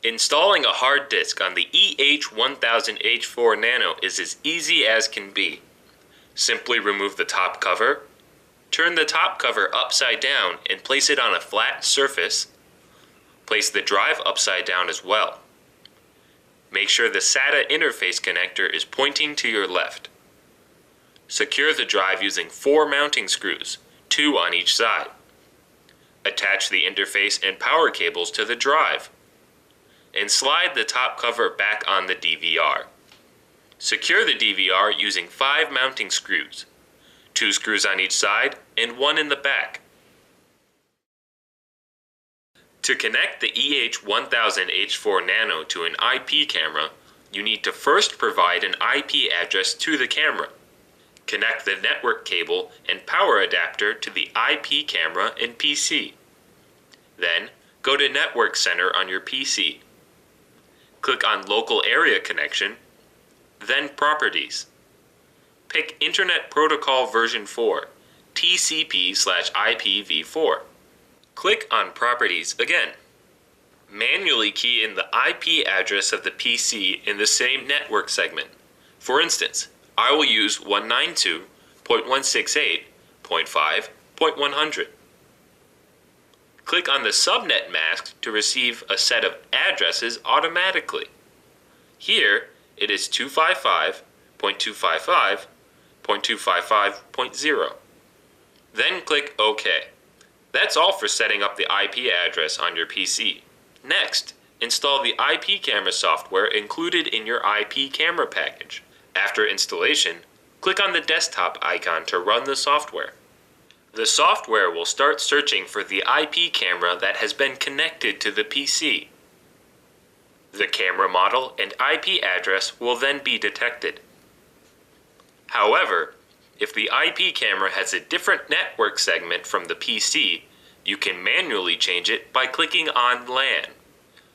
Installing a hard disk on the EH1000H-4 Nano is as easy as can be. Simply remove the top cover, turn the top cover upside down and place it on a flat surface. Place the drive upside down as well. Make sure the SATA interface connector is pointing to your left. Secure the drive using 4 mounting screws, 2 on each side. Attach the interface and power cables to the drive, and slide the top cover back on the DVR. Secure the DVR using 5 mounting screws, 2 screws on each side and 1 in the back. To connect the EH1000H-4 Nano to an IP camera, you need to first provide an IP address to the camera. Connect the network cable and power adapter to the IP camera and PC. Then, go to Network Center on your PC. Click on Local Area Connection, then Properties. Pick Internet Protocol version 4, TCP/IPv4. Click on Properties again. Manually key in the IP address of the PC in the same network segment. For instance, I will use 192.168.5.100. Click on the subnet mask to receive a set of addresses automatically. Here, it is 255.255.255.0. Then click OK. That's all for setting up the IP address on your PC. Next, install the IP camera software included in your IP camera package. After installation, click on the desktop icon to run the software. The software will start searching for the IP camera that has been connected to the PC. The camera model and IP address will then be detected. However, if the IP camera has a different network segment from the PC, you can manually change it by clicking on LAN.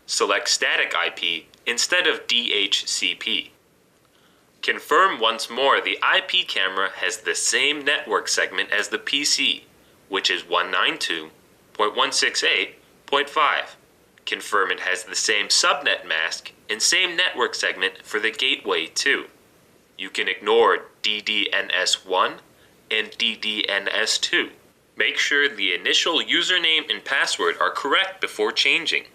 Select static IP instead of DHCP. Confirm once more the IP camera has the same network segment as the PC, which is 192.168.5. Confirm it has the same subnet mask and same network segment for the gateway too. You can ignore DDNS1 and DDNS2. Make sure the initial username and password are correct before changing.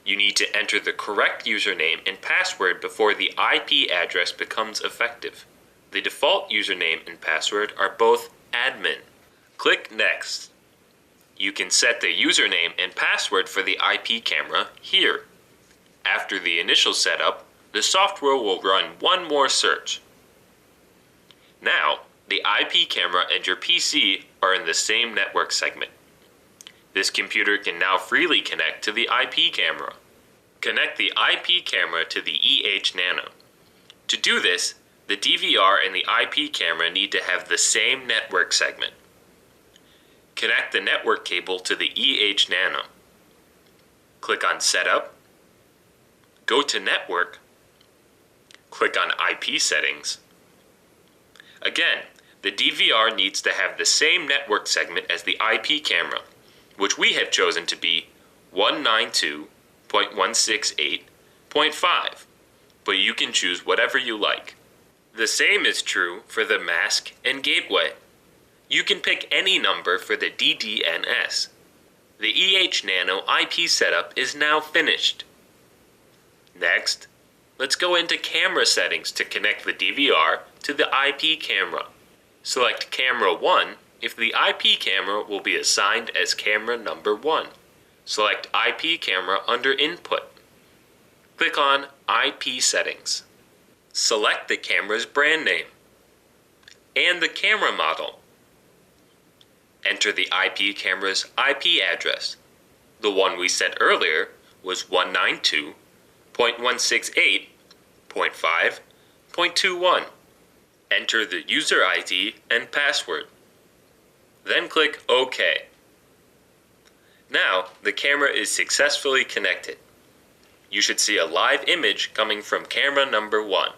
You need to enter the correct username and password before the IP address becomes effective. The default username and password are both admin. Click Next. You can set the username and password for the IP camera here. After the initial setup, the software will run one more search. Now, the IP camera and your PC are in the same network segment. This computer can now freely connect to the IP camera. Connect the IP camera to the EH Nano. To do this, the DVR and the IP camera need to have the same network segment. Connect the network cable to the EH Nano. Click on Setup. Go to Network. Click on IP Settings. Again, the DVR needs to have the same network segment as the IP camera, which we have chosen to be 192.168.5, but you can choose whatever you like. The same is true for the mask and gateway. You can pick any number for the DDNS. The EH Nano IP setup is now finished. Next, let's go into camera settings to connect the DVR to the IP camera. Select Camera 1 if the IP camera will be assigned as camera number 1. Select IP camera under Input. Click on IP Settings. Select the camera's brand name and the camera model. Enter the IP camera's IP address. The one we set earlier was 192.168.5.21. Enter the user ID and password. Then click OK. Now, the camera is successfully connected. You should see a live image coming from camera number 1.